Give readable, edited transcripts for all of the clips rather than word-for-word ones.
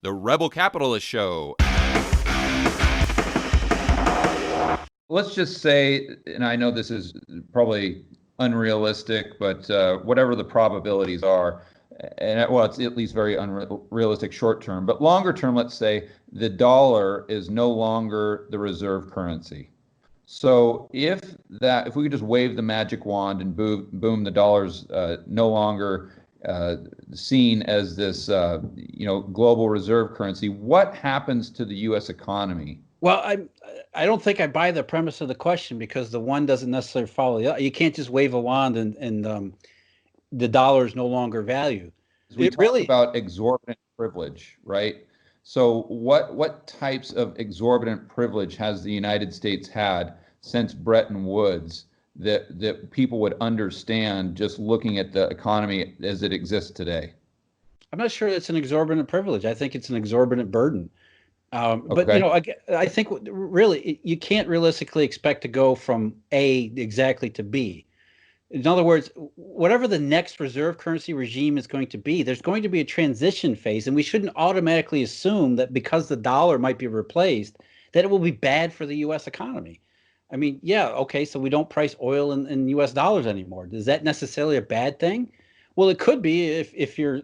The Rebel Capitalist Show. Let's just say, and I know this is probably unrealistic, but whatever the probabilities are, and well, it's at least very unrealistic short term, but longer term, let's say the dollar is no longer the reserve currency. So if we could just wave the magic wand and boom, the dollar's no longer seen as this global reserve currency, what happens to the U.S. economy? Well, I don't think I buy the premise of the question because the one doesn't necessarily follow the other. You can't just wave a wand and the dollar is no longer value. We talk about exorbitant privilege, right? So what types of exorbitant privilege has the United States had since Bretton Woods that people would understand just looking at the economy as it exists today? I'm not sure it's an exorbitant privilege. I think it's an exorbitant burden. But I think really you can't realistically expect to go from A exactly to B. In other words, whatever the next reserve currency regime is going to be, there's going to be a transition phase, and we shouldn't automatically assume that because the dollar might be replaced, that it will be bad for the U.S. economy. I mean, yeah, okay, so we don't price oil in U.S. dollars anymore. Is that necessarily a bad thing? Well, it could be if you're,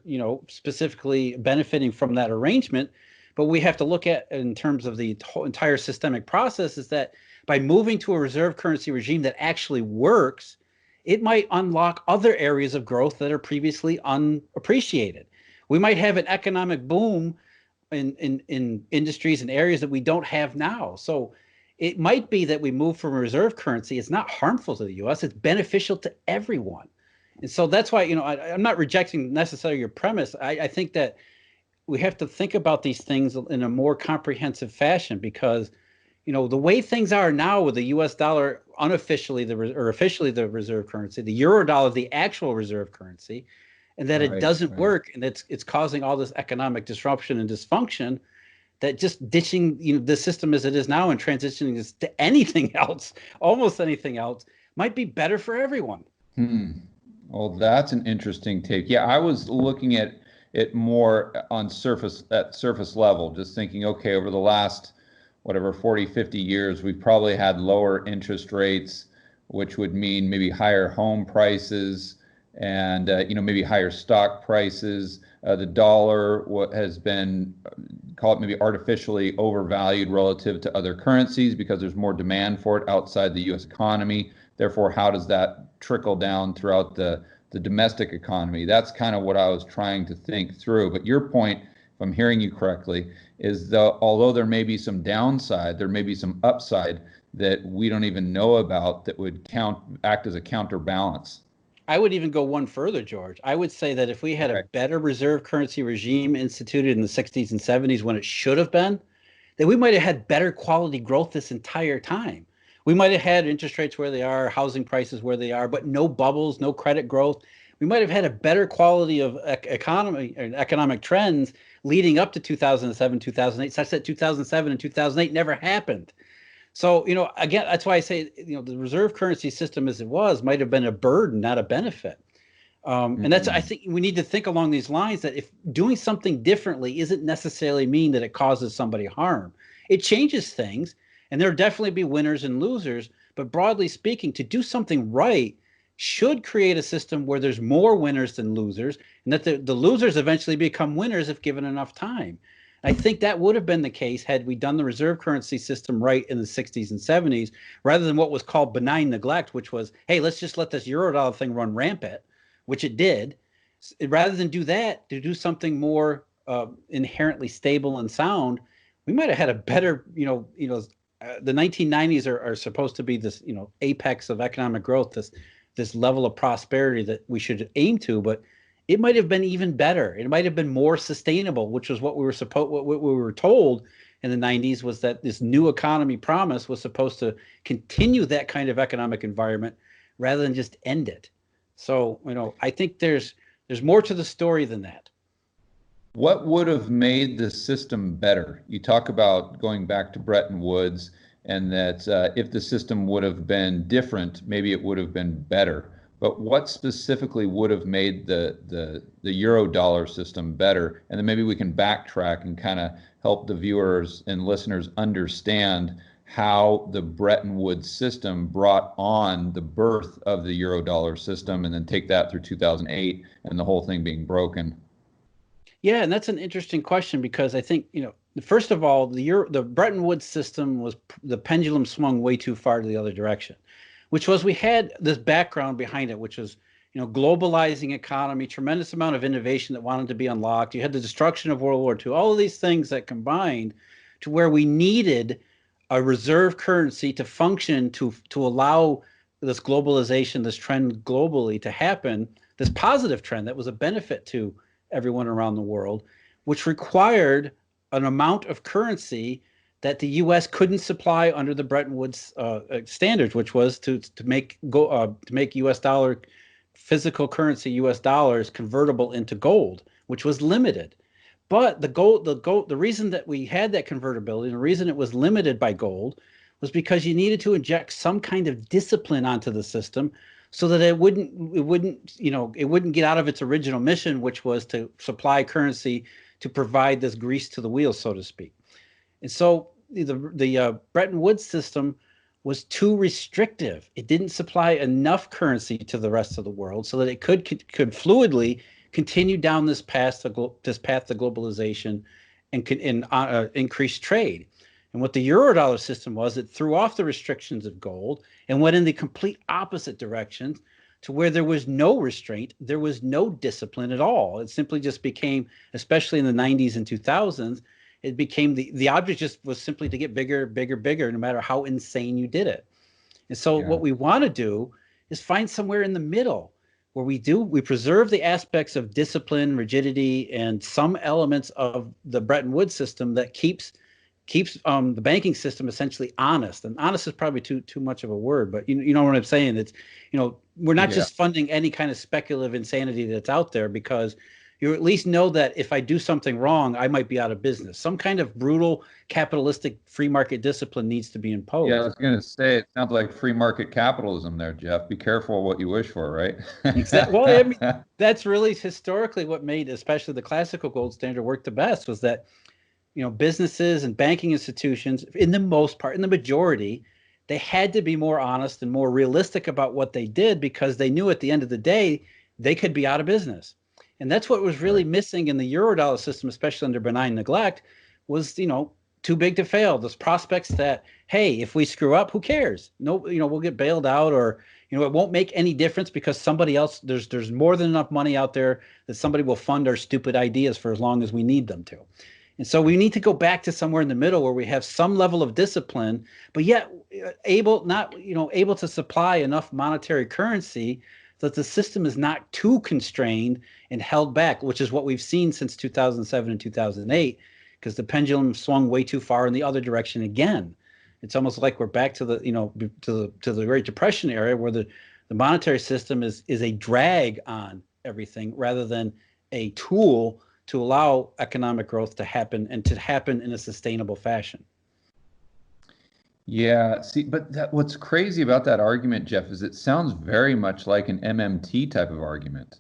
specifically benefiting from that arrangement. But we have to look at in terms of the entire systemic process is that by moving to a reserve currency regime that actually works, it might unlock other areas of growth that are previously unappreciated. We might have an economic boom in industries and areas that we don't have now. So it might be that we move from a reserve currency. It's not harmful to the U.S. It's beneficial to everyone. And so that's why, I'm not rejecting necessarily your premise. I think that we have to think about these things in a more comprehensive fashion because, the way things are now with the U.S. dollar unofficially or officially the reserve currency, the euro dollar, the actual reserve currency, and that it doesn't work, and it's causing all this economic disruption and dysfunction. That just ditching the system as it is now and transitioning this to anything else, almost anything else, might be better for everyone. Well, that's an interesting take. Yeah, I was looking at it more at surface level, just thinking, okay, over the last, 40, 50 years, we've probably had lower interest rates, which would mean maybe higher home prices and, maybe higher stock prices. The dollar has been, call it maybe artificially overvalued relative to other currencies because there's more demand for it outside the U.S. economy. Therefore, how does that trickle down throughout the domestic economy? That's kind of what I was trying to think through. But your point, if I'm hearing you correctly, is that although there may be some downside, there may be some upside that we don't even know about that would act as a counterbalance. I would even go one further, George. I would say that if we had a better reserve currency regime instituted in the 60s and 70s when it should have been, then we might have had better quality growth this entire time. We might have had interest rates where they are, housing prices where they are, but no bubbles, no credit growth. We might have had a better quality of economy and economic trends leading up to 2007, 2008, such that 2007 and 2008 never happened. So, again, that's why I say, the reserve currency system as it was might have been a burden, not a benefit. And I think we need to think along these lines that if doing something differently isn't necessarily mean that it causes somebody harm. It changes things, and there'll definitely be winners and losers. But broadly speaking, to do something right should create a system where there's more winners than losers, and that the losers eventually become winners if given enough time. I think that would have been the case had we done the reserve currency system right in the 60s and 70s, rather than what was called benign neglect, which was, hey, let's just let this Eurodollar thing run rampant, which it did. Rather than do that, to do something more inherently stable and sound, we might have had a better, the 1990s are supposed to be this, apex of economic growth, this level of prosperity that we should aim to, but it might have been even better. It might have been more sustainable, which was what we were told in the 90s, was that this new economy promise was supposed to continue that kind of economic environment rather than just end it. So, I think there's more to the story than that. What would have made the system better? You talk about going back to Bretton Woods and that if the system would have been different, maybe it would have been better. but what specifically would have made the euro dollar system better? And then maybe we can backtrack and kind of help the viewers and listeners understand how the Bretton Woods system brought on the birth of the euro dollar system, and then take that through 2008 and the whole thing being broken. Yeah, and that's an interesting question, because I think, first of all, the Bretton Woods system was, the pendulum swung way too far to the other direction, which was, we had this background behind it, which was, globalizing economy, tremendous amount of innovation that wanted to be unlocked. You had the destruction of World War II, all of these things that combined to where we needed a reserve currency to function, to allow this globalization, this trend globally to happen, this positive trend that was a benefit to everyone around the world, which required an amount of currency that the U.S. couldn't supply under the Bretton Woods standards, which was to make U.S. dollar physical currency, U.S. dollars, convertible into gold, which was limited. But the reason that we had that convertibility, and the reason it was limited by gold, was because you needed to inject some kind of discipline onto the system, so that it wouldn't get out of its original mission, which was to supply currency to provide this grease to the wheels, so to speak. And so the Bretton Woods system was too restrictive. It didn't supply enough currency to the rest of the world so that it could fluidly continue down this path to globalization and increase trade. And what the Eurodollar system was, it threw off the restrictions of gold and went in the complete opposite direction, to where there was no restraint, there was no discipline at all. It simply just became, especially in the 90s and 2000s, it became the object just was simply to get bigger, bigger, bigger, no matter how insane you did it. And so what we want to do is find somewhere in the middle where we preserve the aspects of discipline, rigidity, and some elements of the Bretton Woods system that keeps the banking system essentially honest. And honest is probably too much of a word, but you know what I'm saying? It's, we're not just funding any kind of speculative insanity that's out there, because you at least know that if I do something wrong, I might be out of business. Some kind of brutal capitalistic free market discipline needs to be imposed. Yeah, I was going to say, it sounds like free market capitalism there, Jeff. Be careful what you wish for, right? Exactly. Well, I mean, that's really historically what made, especially the classical gold standard, work the best, was that, businesses and banking institutions, in the majority, they had to be more honest and more realistic about what they did, because they knew at the end of the day, they could be out of business. And that's what was really missing in the Eurodollar system, especially under benign neglect, was, too big to fail. Those prospects that, hey, if we screw up, who cares? No, we'll get bailed out, or, it won't make any difference because somebody else, there's more than enough money out there that somebody will fund our stupid ideas for as long as we need them to. And so we need to go back to somewhere in the middle where we have some level of discipline, but yet able to supply enough monetary currency that the system is not too constrained and held back, which is what we've seen since 2007 and 2008, because the pendulum swung way too far in the other direction again. It's almost like we're back to the Great Depression era, where the monetary system is a drag on everything rather than a tool to allow economic growth to happen, and to happen in a sustainable fashion. Yeah, see, but what's crazy about that argument, Jeff, is it sounds very much like an MMT type of argument,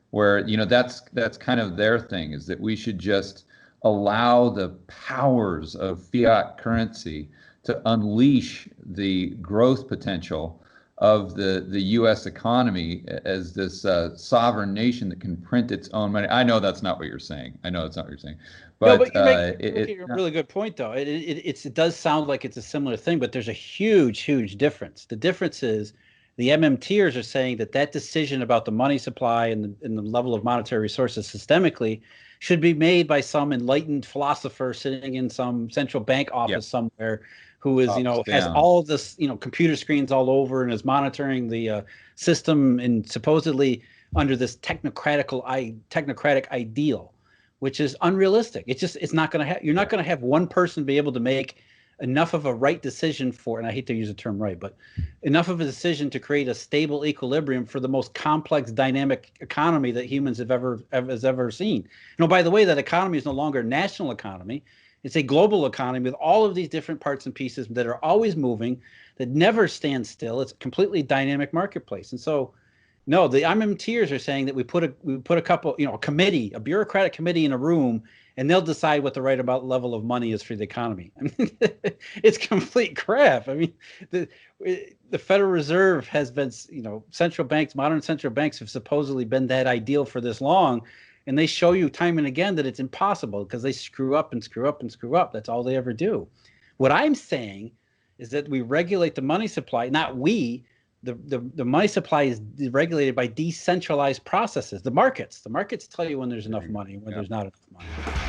where, that's kind of their thing, is that we should just allow the powers of fiat currency to unleash the growth potential of the U.S. economy as this sovereign nation that can print its own money. I know that's not what you're saying. But no, but you're making a really good point, though. It does sound like it's a similar thing, but there's a huge difference. The difference is the MMTers are saying that decision about the money supply and the level of monetary resources systemically should be made by some enlightened philosopher sitting in some central bank office somewhere, who is, has all of this, computer screens all over, and is monitoring the system, and supposedly under this technocratic ideal, which is unrealistic. It's not going to have, you're not going to have one person be able to make enough of a right decision for, and I hate to use the term right, but enough of a decision to create a stable equilibrium for the most complex, dynamic economy that humans have ever seen. By the way, that economy is no longer a national economy. It's a global economy with all of these different parts and pieces that are always moving, that never stand still. It's a completely dynamic marketplace. And so No, the MMTers are saying that we put a couple, a committee, a bureaucratic committee in a room, and they'll decide what the right level of money is for the economy. I mean, it's complete crap. I mean, the Federal Reserve has been, central banks, modern central banks have supposedly been that ideal for this long, and they show you time and again that it's impossible because they screw up and screw up and screw up. That's all they ever do. What I'm saying is that we regulate the money supply, not we. The money supply is regulated by decentralized processes. The markets tell you when there's enough money, when there's not enough money.